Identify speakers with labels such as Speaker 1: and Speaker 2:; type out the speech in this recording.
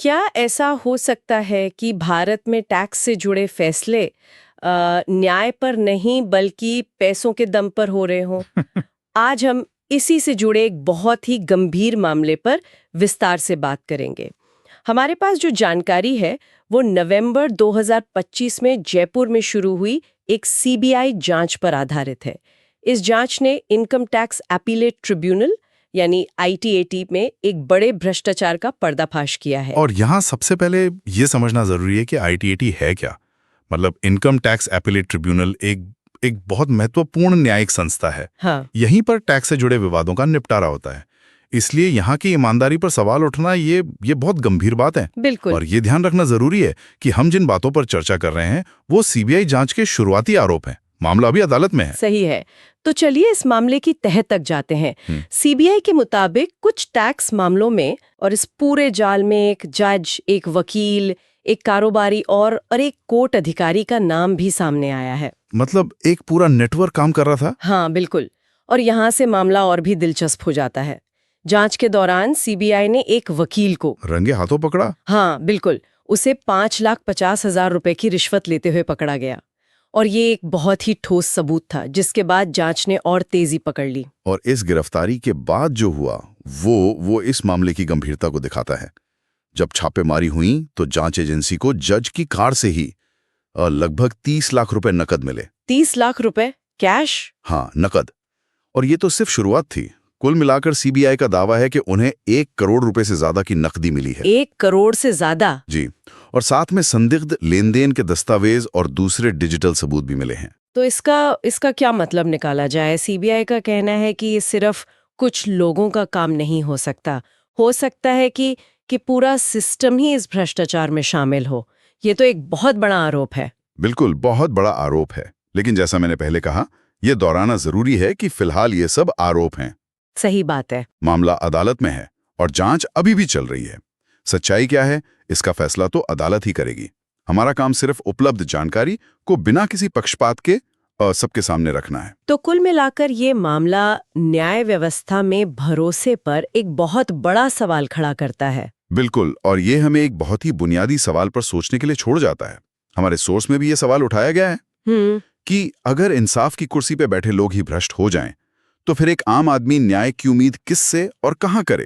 Speaker 1: क्या ऐसा हो सकता है कि भारत में टैक्स से जुड़े फैसले न्याय पर नहीं बल्कि पैसों के दम पर हो रहे हों? आज हम इसी से जुड़े एक बहुत ही गंभीर मामले पर विस्तार से बात करेंगे। हमारे पास जो जानकारी है वो नवंबर 2025 में जयपुर में शुरू हुई एक सीबीआई जांच पर आधारित है। इस जांच ने इनकम टैक्स अपीलेट ट्रिब्यूनल यानी आईटीएटी में एक बड़े भ्रष्टाचार का पर्दाफाश किया है।
Speaker 2: और यहाँ सबसे पहले ये समझना जरूरी है कि आईटीएटी है क्या। मतलब इनकम टैक्स अपीलेट ट्रिब्यूनल एक बहुत महत्वपूर्ण न्यायिक संस्था है।
Speaker 1: हाँ।
Speaker 2: यहीं पर टैक्स से जुड़े विवादों का निपटारा होता है। इसलिए यहाँ की ईमानदारी पर सवाल उठना ये बहुत गंभीर बात है।
Speaker 1: बिल्कुल।
Speaker 2: और ये ध्यान रखना जरूरी है कि हम जिन बातों पर चर्चा कर रहे हैं वो सीबीआई जांच के शुरुआती आरोप हैं। मामला अभी अदालत में है।
Speaker 1: सही है। तो चलिए इस मामले की तह तक जाते हैं। सीबीआई के मुताबिक कुछ टैक्स मामलों में और इस पूरे जाल में एक जज, एक वकील, एक कारोबारी और एक कोर्ट अधिकारी का नाम भी सामने आया है।
Speaker 2: मतलब एक पूरा नेटवर्क काम कर रहा था।
Speaker 1: हाँ बिल्कुल। और यहाँ से मामला और भी दिलचस्प हो जाता है। जांच के दौरान सीबीआई ने एक वकील को
Speaker 2: रंगे हाथों पकड़ा।
Speaker 1: हाँ बिल्कुल, उसे 5,50,000 रुपए की रिश्वत लेते हुए पकड़ा गया। और ये एक बहुत ही ठोस सबूत था जिसके बाद जांच ने और तेजी पकड़ ली।
Speaker 2: और इस गिरफ्तारी के बाद जो हुआ वो इस मामले की गंभीरता को दिखाता है। जब छापेमारी हुई तो जांच एजेंसी को जज की कार से ही लगभग 30 लाख रुपए नकद मिले।
Speaker 1: 30 लाख रुपए कैश?
Speaker 2: हाँ, नकद। और ये तो सिर्फ शुरुआत थी। कुल मिलाकर सीबीआई का दावा है कि उन्हें 1 करोड़ रुपए से ज्यादा की नकदी मिली है।
Speaker 1: 1 करोड़ से ज्यादा?
Speaker 2: जी। और साथ में संदिग्ध लेन देन के दस्तावेज और दूसरे डिजिटल सबूत भी मिले हैं।
Speaker 1: तो इसका क्या मतलब निकाला जाए? सीबीआई का कहना है कि ये सिर्फ कुछ लोगों का काम नहीं हो सकता। हो सकता है कि पूरा सिस्टम ही इस भ्रष्टाचार में शामिल हो। ये तो एक बहुत बड़ा आरोप है।
Speaker 2: बिल्कुल, बहुत बड़ा आरोप है। लेकिन जैसा मैंने पहले कहा, यह दोहराना जरूरी है कि फिलहाल ये सब आरोप हैं।
Speaker 1: सही बात है।
Speaker 2: मामला अदालत में है और जांच अभी भी चल रही है। सच्चाई क्या है, इसका फैसला तो अदालत ही करेगी। हमारा काम सिर्फ उपलब्ध जानकारी को बिना किसी पक्षपात के सबके सामने रखना है।
Speaker 1: तो कुल मिलाकर ये मामला न्याय व्यवस्था में भरोसे पर एक बहुत बड़ा सवाल खड़ा करता है।
Speaker 2: बिल्कुल, और ये हमें एक बहुत ही बुनियादी सवाल पर सोचने के लिए छोड़ जाता है। हमारे सोर्स में भी ये सवाल उठाया गया है कि अगर इंसाफ की कुर्सी पे बैठे लोग ही भ्रष्ट हो जाएं, तो फिर एक आम आदमी न्याय की उम्मीद किससे और कहां करे।